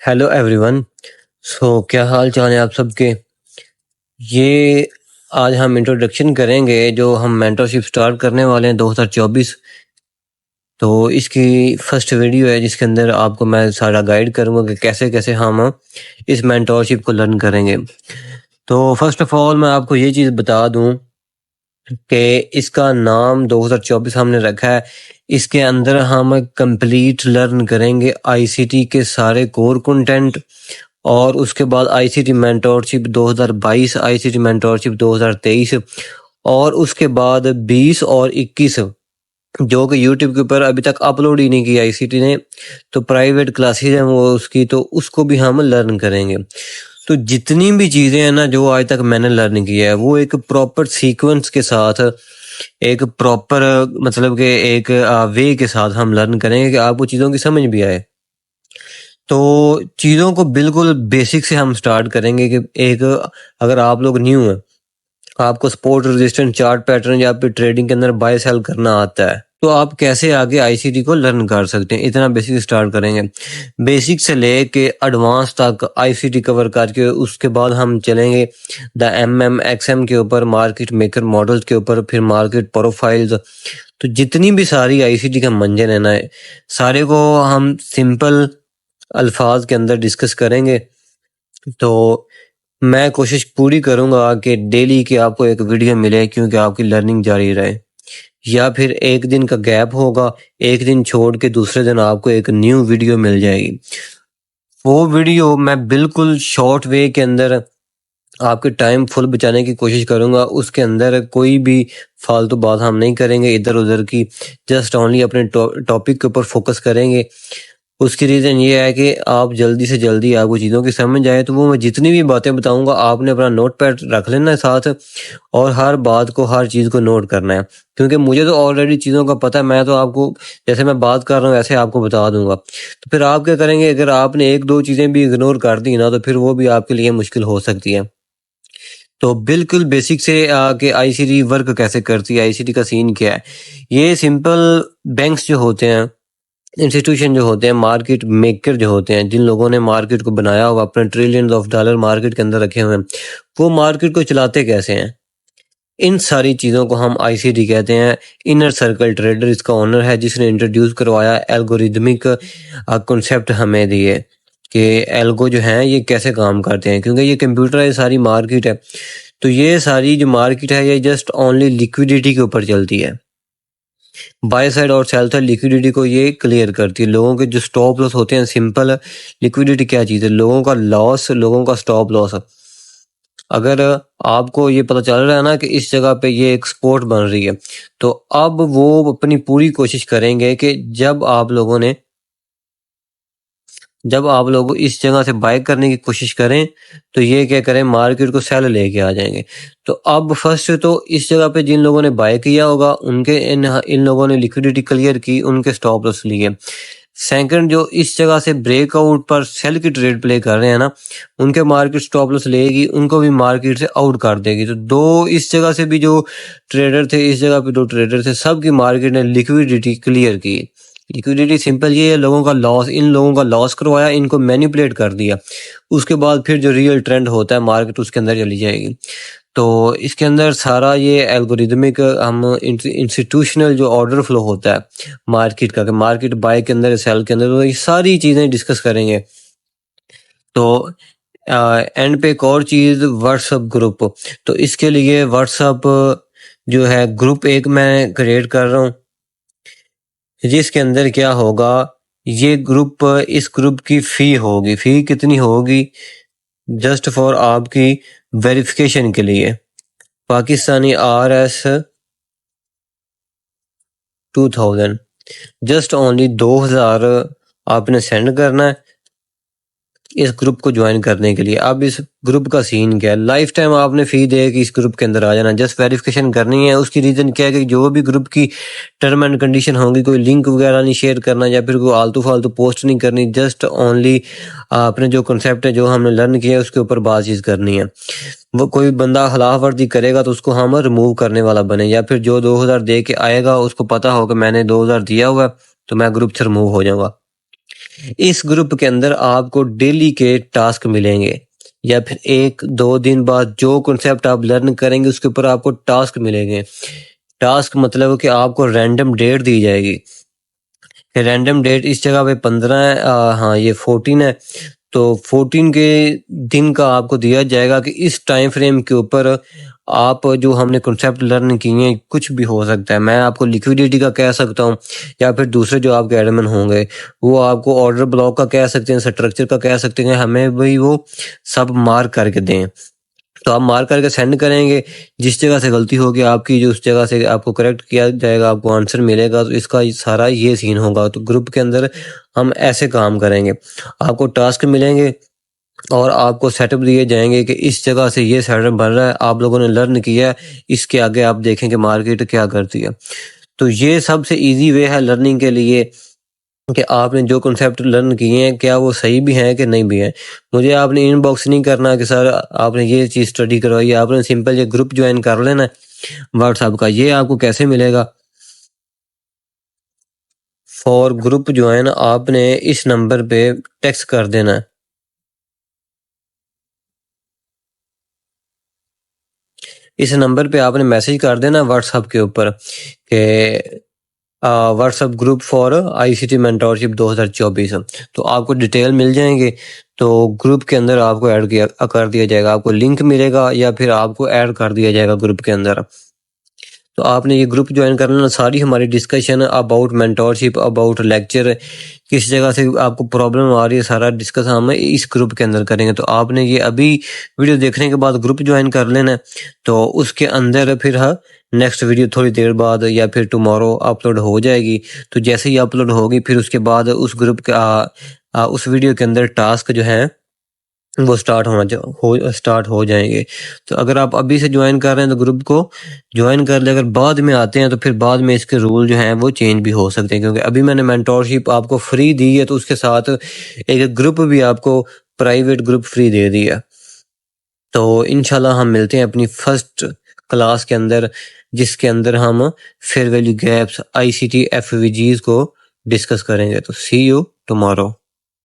Hello every one. کیا حال چال ہے آپ سب کے؟ یہ آج ہم انٹروڈکشن کریں گے جو ہم مینٹرشپ سٹارٹ کرنے والے ہیں 2024. تو اس کی فرسٹ ویڈیو ہے جس کے اندر آپ کو میں سارا گائیڈ کروں گا کہ کیسے کیسے ہم اس مینٹرشپ کو لرن کریں گے. تو فرسٹ آف آل میں آپ کو یہ چیز بتا دوں کہ اس کا نام 2024 ہم نے رکھا ہے. اس کے اندر ہم کمپلیٹ لرن کریں گے آئی سی ٹی کے سارے کور کنٹینٹ، اور اس کے بعد آئی سی ٹی مینٹورشپ 2022، آئی سی ٹی مینٹورشپ 2023، اور اس کے بعد 20 اور 21 جو کہ یوٹیوب کے اوپر ابھی تک اپلوڈ ہی نہیں کی آئی سی ٹی نے. تو پرائیویٹ کلاسز ہیں وہ اس کی، تو اس کو بھی ہم لرن کریں گے. تو جتنی بھی چیزیں ہیں نا جو آج تک میں نے لرن کیا ہے وہ ایک پراپر سیکوینس کے ساتھ، ایک پراپر مطلب کہ ایک وے کے ساتھ ہم لرن کریں گے کہ آپ کو چیزوں کی سمجھ بھی آئے. تو چیزوں کو بالکل بیسک سے ہم سٹارٹ کریں گے کہ ایک اگر آپ لوگ نیو ہیں، آپ کو سپورٹ ریزسٹنٹ چارٹ پیٹرن یا پھر ٹریڈنگ کے اندر بائی سیل کرنا آتا ہے، تو آپ کیسے آگے آئی سی ٹی کو لرن کر سکتے ہیں. اتنا بیسک سٹارٹ کریں گے، بیسک سے لے کے ایڈوانس تک آئی سی ٹی کور کر کے اس کے بعد ہم چلیں گے دا XM کے اوپر، مارکیٹ میکر ماڈلز کے اوپر، پھر مارکیٹ پروفائلز. تو جتنی بھی ساری آئی سی ٹی کا منجن ہے نا، سارے کو ہم سمپل الفاظ کے اندر ڈسکس کریں گے. تو میں کوشش پوری کروں گا کہ ڈیلی کی آپ کو ایک ویڈیو ملے، کیونکہ آپ کی لرننگ جاری رہے. یا پھر ایک دن کا گیپ ہوگا، ایک دن چھوڑ کے دوسرے دن آپ کو ایک نیو ویڈیو مل جائے گی. وہ ویڈیو میں بالکل شارٹ وے کے اندر آپ کے ٹائم فل بچانے کی کوشش کروں گا. اس کے اندر کوئی بھی فالتو بات ہم نہیں کریں گے ادھر ادھر کی، جسٹ اونلی اپنے ٹاپک کے اوپر فوکس کریں گے. اس کی ریزن یہ ہے کہ آپ جلدی سے جلدی آپ کو چیزوں کی سمجھ آئے. تو وہ میں جتنی بھی باتیں بتاؤں گا آپ نے اپنا نوٹ پیڈ رکھ لینا ہے ساتھ، اور ہر بات کو، ہر چیز کو نوٹ کرنا ہے، کیونکہ مجھے تو آلریڈی چیزوں کا پتہ ہے. میں تو آپ کو جیسے میں بات کر رہا ہوں ایسے آپ کو بتا دوں گا. تو پھر آپ کیا کریں گے؟ اگر آپ نے ایک دو چیزیں بھی اگنور کر دی نا تو پھر وہ بھی آپ کے لیے مشکل ہو سکتی ہے. تو بالکل بیسک سے کہ آئی سی ٹی ورک کیسے کرتی ہے، آئی سی ٹی کا سین کیا ہے. یہ سمپل بینکس جو ہوتے ہیں، انسٹیٹیوشن جو ہوتے ہیں، مارکیٹ میکر جو ہوتے ہیں، جن لوگوں نے مارکیٹ کو بنایا ہوا، اپنے ٹریلینز آف ڈالر مارکیٹ کے اندر رکھے ہوئے ہیں، وہ مارکیٹ کو چلاتے کیسے ہیں؟ ان ساری چیزوں کو ہم آئی سی ٹی کہتے ہیں. انر سرکل ٹریڈر اس کا اونر ہے، جس نے انٹروڈیوس کروایا الگوریدمک کنسیپٹ ہمیں دیے کہ ایلگو جو ہیں یہ کیسے کام کرتے ہیں، کیونکہ یہ کمپیوٹر ساری مارکیٹ ہے. تو یہ ساری جو مارکیٹ ہے یہ جسٹ اونلی لیکویڈیٹی کے اوپر چلتی ہے. بائی سائڈ اور سیل سائڈ لیکویڈیٹی کو یہ کلیئر کرتی ہے. لوگوں کے جو سٹاپ لاس ہوتے ہیں، سمپل لیکویڈیٹی کیا چیز ہے؟ لوگوں کا لاس، لوگوں کا سٹاپ لاس. اگر آپ کو یہ پتہ چل رہا ہے نا کہ اس جگہ پہ یہ ایک سپورٹ بن رہی ہے، تو اب وہ اپنی پوری کوشش کریں گے کہ جب آپ لوگ اس جگہ سے بائی کرنے کی کوشش کریں تو یہ کیا کریں؟ مارکیٹ کو سیل لے کے آ جائیں گے. تو اب فرسٹ تو اس جگہ پہ جن لوگوں نے بائی کیا ہوگا ان لوگوں نے لیکویڈیٹی کلیئر کی، ان کے سٹاپ لاس لیے. سیکنڈ، جو اس جگہ سے بریک آؤٹ پر سیل کی ٹریڈ پلے کر رہے ہیں نا، ان کے مارکیٹ سٹاپ لاس لے گی، ان کو بھی مارکیٹ سے آؤٹ کر دے گی. تو دو اس جگہ سے بھی جو ٹریڈر تھے، اس جگہ پہ دو ٹریڈر تھے، سب کی مارکیٹ نے لیکویڈیٹی کلیئر کی. لیکویڈیٹی سمپل یہ ہے، لوگوں کا لاس، ان لوگوں کا لاس کروایا، ان کو مینیپولیٹ کر دیا. اس کے بعد پھر جو ریئل ٹرینڈ ہوتا ہے مارکیٹ اس کے اندر چلی جائے گی. تو اس کے اندر سارا یہ الگوریدمک ہم انسٹیٹیوشنل جو آرڈر فلو ہوتا ہے مارکیٹ کا، کہ مارکیٹ بائی کے اندر، سیل کے اندر، تو یہ ساری چیزیں ڈسکس کریں گے. تو اینڈ پہ ایک اور چیز، واٹس اپ گروپ. تو اس کے لیے واٹس اپ جو ہے گروپ ایک میں کریٹ کر رہا ہوں، جس کے اندر کیا ہوگا، یہ گروپ، اس گروپ کی فی ہوگی. فی کتنی ہوگی؟ جسٹ فار آپ کی ویریفیکیشن کے لیے پاکستانی RS 2000، جسٹ اونلی 2000 آپ نے سینڈ کرنا ہے اس گروپ کو جوائن کرنے کے لیے. اب اس گروپ کا سین کیا ہے؟ لائف ٹائم آپ نے فی دے کہ اس گروپ کے اندر آ جانا، جسٹ ویریفیکیشن کرنی ہے. اس کی ریزن کیا ہے کہ جو بھی گروپ کی ٹرم اینڈ کنڈیشن ہوں گی، کوئی لنک وغیرہ نہیں شیئر کرنا، یا پھر کوئی آلتو فالتو پوسٹ نہیں کرنی، جسٹ اونلی اپنے جو کنسیپٹ ہے جو ہم نے لرن کیا ہے اس کے اوپر بات چیت کرنی ہے. وہ کوئی بندہ خلاف ورزی کرے گا تو اس کو ہم ریموو کرنے والا بنے، یا پھر جو 2000 دے کے آئے گا اس کو پتا ہو کہ میں نے 2000 دیا ہوا ہے تو میں گروپ سے ریموو ہو جاؤں گا. اس گروپ کے اندر آپ کو ڈیلی کے ٹاسک ملیں گے، یا پھر 1-2 دن بعد جو کنسیپٹ آپ لرن کریں گے اس کے اوپر آپ کو ٹاسک ملیں گے۔ ٹاسک مطلب کہ آپ کو رینڈم ڈیٹ دی جائے گی، رینڈم ڈیٹ اس جگہ پہ 15 ہے، ہاں یہ 14 ہے، تو 14 کے دن کا آپ کو دیا جائے گا کہ اس ٹائم فریم کے اوپر آپ جو ہم نے کنسیپٹ لرن کیے ہیں، کچھ بھی ہو سکتا ہے، میں آپ کو لیکویڈیٹی کا کہہ سکتا ہوں، یا پھر دوسرے جو آپ کے ایڈمن ہوں گے وہ آپ کو آرڈر بلاک کا کہہ سکتے ہیں، اسٹرکچر کا کہہ سکتے ہیں، ہمیں بھی وہ سب مارک کر کے دیں، تو آپ مارک کر کے سینڈ کریں گے، جس جگہ سے غلطی ہوگی آپ کی جو اس جگہ سے آپ کو کریکٹ کیا جائے گا، آپ کو آنسر ملے گا، تو اس کا سارا یہ سین ہوگا۔ تو گروپ کے اندر ہم ایسے کام کریں گے، آپ کو ٹاسک ملیں گے اور آپ کو سیٹ اپ دیے جائیں گے کہ اس جگہ سے یہ سیٹ اپ بن رہا ہے، آپ لوگوں نے لرن کیا ہے، اس کے آگے آپ دیکھیں کہ مارکیٹ کیا کرتی ہے۔ تو یہ سب سے ایزی وے ہے لرننگ کے لیے کہ آپ نے جو کنسیپٹ لرن کیے ہیں کیا وہ صحیح بھی ہیں کہ نہیں بھی ہیں۔ مجھے آپ نے ان باکس نہیں کرنا کہ سر آپ نے یہ چیز اسٹڈی کروائی، آپ نے سمپل یہ گروپ جوائن کر لینا ہے واٹس ایپ کا۔ یہ آپ کو کیسے ملے گا؟ فور گروپ جوائن آپ نے اس نمبر پہ ٹیکسٹ کر دینا ہے، اس نمبر پہ آپ نے میسج کر دینا واٹس ایپ کے اوپر کہ WhatsApp group for I C T mentorship 2024، تو آپ کو ڈیٹیل مل جائیں گے۔ تو گروپ کے اندر آپ کو ایڈ کر دیا جائے گا، آپ کو لنک ملے گا یا پھر آپ کو ایڈ کر دیا جائے گا گروپ کے اندر۔ تو آپ نے یہ گروپ جوائن کر لینا، ساری ہماری discussion about mentorship, about lecture, کس جگہ سے آپ کو پرابلم آ رہی ہے، سارا ڈسکس ہم اس گروپ کے اندر کریں گے۔ تو آپ نے یہ ابھی ویڈیو دیکھنے کے بعد گروپ جوائن کر لینا ہے، تو اس کے اندر پھر نیکسٹ ویڈیو تھوڑی دیر بعد یا پھر ٹمارو اپلوڈ ہو جائے گی۔ تو جیسے ہی اپلوڈ ہوگی پھر اس کے بعد اس گروپ کا اس ویڈیو کے اندر ٹاسک جو ہے وہ سٹارٹ ہو جائیں گے۔ تو اگر آپ ابھی سے جوائن کر رہے ہیں تو گروپ کو جوائن کر لیں، اگر بعد میں آتے ہیں تو پھر بعد میں اس کے رول جو ہیں وہ چینج بھی ہو سکتے ہیں، کیونکہ ابھی میں نے مینٹورشپ آپ کو فری دی ہے تو اس کے ساتھ ایک گروپ بھی آپ کو پرائیویٹ گروپ فری دے دیا۔ تو انشاءاللہ ہم ملتے ہیں اپنی فرسٹ کلاس کے اندر، جس کے اندر ہم fair value gaps, I C T F V Gs کو ڈسکس کریں گے۔ تو سی یو ٹمارو۔